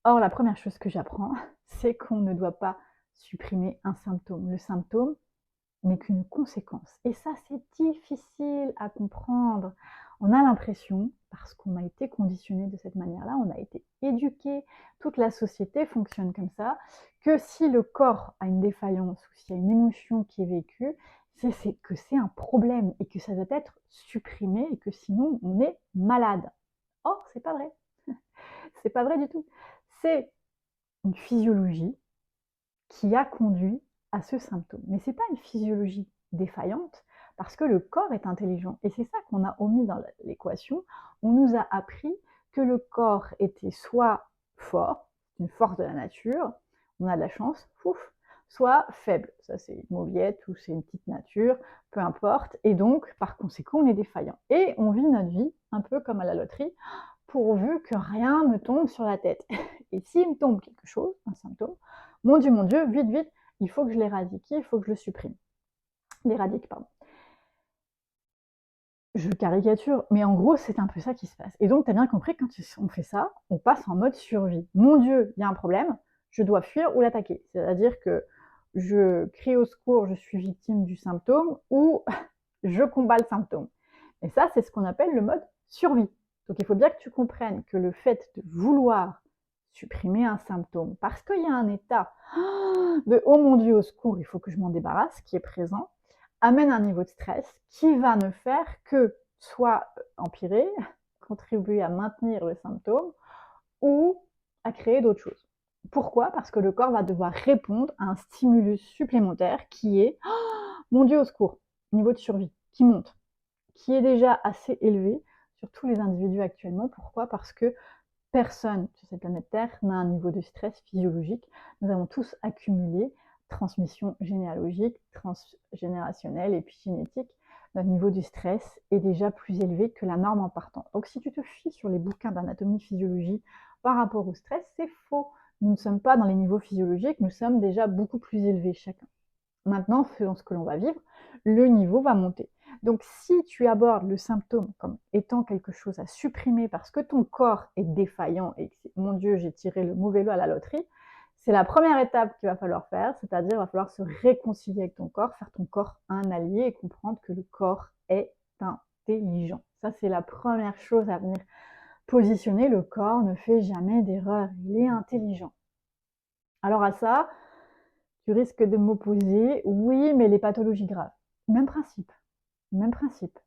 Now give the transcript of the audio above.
Or, la première chose que j'apprends, c'est qu'on ne doit pas supprimer un symptôme. Le symptôme n'est qu'une conséquence. Et ça, c'est difficile à comprendre. On a l'impression, parce qu'on a été conditionné de cette manière-là, on a été éduqué, toute la société fonctionne comme ça, que si le corps a une défaillance ou s'il y a une émotion qui est vécue, c'est que c'est un problème et que ça doit être supprimé et que sinon on est malade. Or, c'est pas vrai. C'est pas vrai du tout. C'est une physiologie qui a conduit à ce symptôme. Mais ce n'est pas une physiologie défaillante, parce que le corps est intelligent. Et c'est ça qu'on a omis dans l'équation. On nous a appris que le corps était soit fort, une force de la nature, on a de la chance, fouf, soit faible. Ça, c'est une mauviette ou c'est une petite nature, peu importe. Et donc, par conséquent, on est défaillant. Et on vit notre vie un peu comme à la loterie, pourvu que rien me tombe sur la tête. Et s'il me tombe quelque chose, un symptôme, mon Dieu, vite, vite, il faut que je l'éradique, il faut que je le supprime. L'éradique, pardon. Je caricature, mais en gros, c'est un peu ça qui se passe. Et donc, tu as bien compris, quand on fait ça, on passe en mode survie. Mon Dieu, il y a un problème, je dois fuir ou l'attaquer. C'est-à-dire que je crie au secours, je suis victime du symptôme, ou je combats le symptôme. Et ça, c'est ce qu'on appelle le mode survie. Donc il faut bien que tu comprennes que le fait de vouloir supprimer un symptôme, parce qu'il y a un état de oh mon Dieu, au secours, il faut que je m'en débarrasse, qui est présent, amène un niveau de stress qui va ne faire que soit empirer, contribuer à maintenir le symptôme, ou à créer d'autres choses. Pourquoi? Parce que le corps va devoir répondre à un stimulus supplémentaire qui est oh, mon Dieu, au secours, niveau de survie, qui monte, qui est déjà assez élevé sur tous les individus actuellement. Pourquoi? Parce que personne sur cette planète Terre n'a un niveau de stress physiologique. Nous avons tous accumulé transmission généalogique, transgénérationnelle et puis génétique. Notre niveau de stress est déjà plus élevé que la norme en partant. Donc si tu te fies sur les bouquins d'anatomie physiologie par rapport au stress, c'est faux. Nous ne sommes pas dans les niveaux physiologiques, nous sommes déjà beaucoup plus élevés chacun. Maintenant, selon ce que l'on va vivre, le niveau va monter. Donc, si tu abordes le symptôme comme étant quelque chose à supprimer parce que ton corps est défaillant et que, mon Dieu, j'ai tiré le mauvais lot à la loterie, c'est la première étape qu'il va falloir faire, c'est-à-dire il va falloir se réconcilier avec ton corps, faire ton corps un allié et comprendre que le corps est intelligent. Ça, c'est la première chose à venir positionner. Le corps ne fait jamais d'erreur, il est intelligent. Alors à ça, tu risques de m'opposer, oui, mais les pathologies graves. Même principe, même principe.